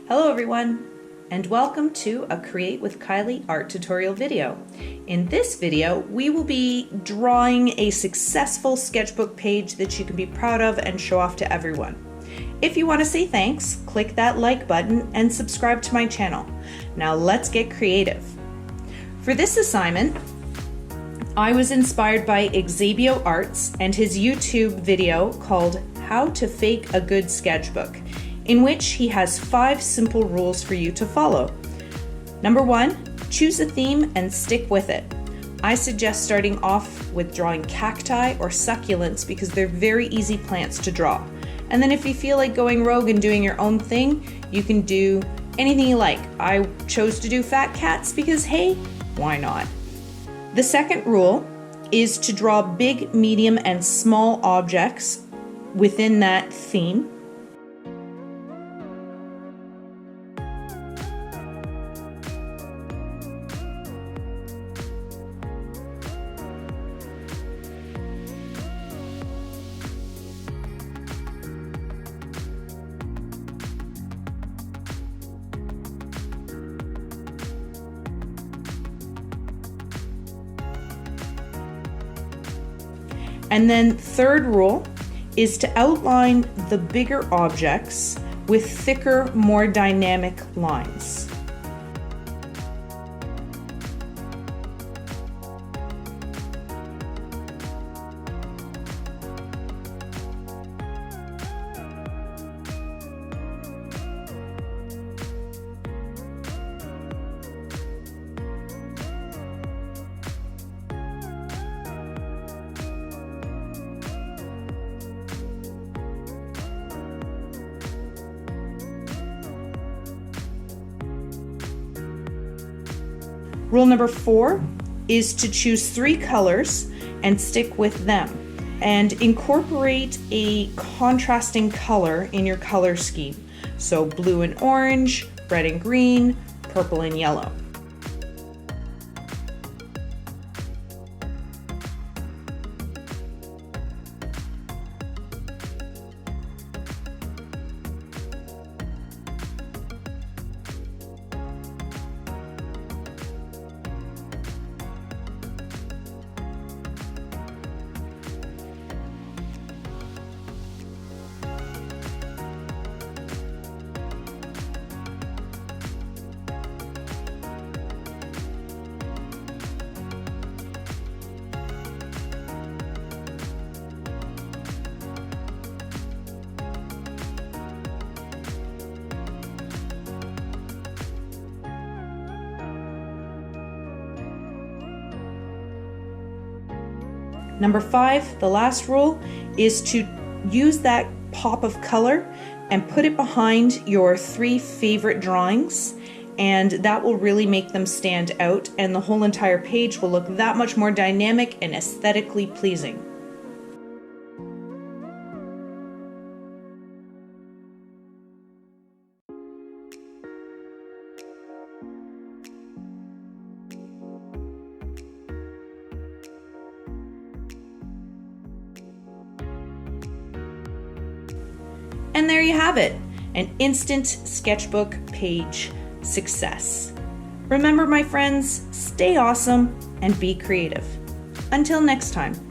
Hello everyone, and welcome to a Create with Kiely art tutorial video. In this video, we will be drawing a successful sketchbook page that you can be proud of and show off to everyone. If you want to say thanks, click that like button and subscribe to my channel. Now let's get creative. For this assignment, I was inspired by Xabio Arts and his YouTube video called How to Fake a Good Sketchbook, in which he has 5 simple rules for you to follow. Number 1, choose a theme and stick with it. I suggest starting off with drawing cacti or succulents because they're very easy plants to draw. And then if you feel like going rogue and doing your own thing, you can do anything you like. I chose to do fat cats because hey, why not? The second rule is to draw big, medium, and small objects within that theme. And then third rule is to outline the bigger objects with thicker, more dynamic lines. Rule number 4 is to choose 3 colors and stick with them and incorporate a contrasting color in your color scheme. So blue and orange, red and green, purple and yellow. Number 5, the last rule, is to use that pop of color and put it behind your 3 favorite drawings, and that will really make them stand out, and the whole entire page will look that much more dynamic and aesthetically pleasing. And there you have it, an instant sketchbook page success. Remember, my friends, stay awesome and be creative. Until next time.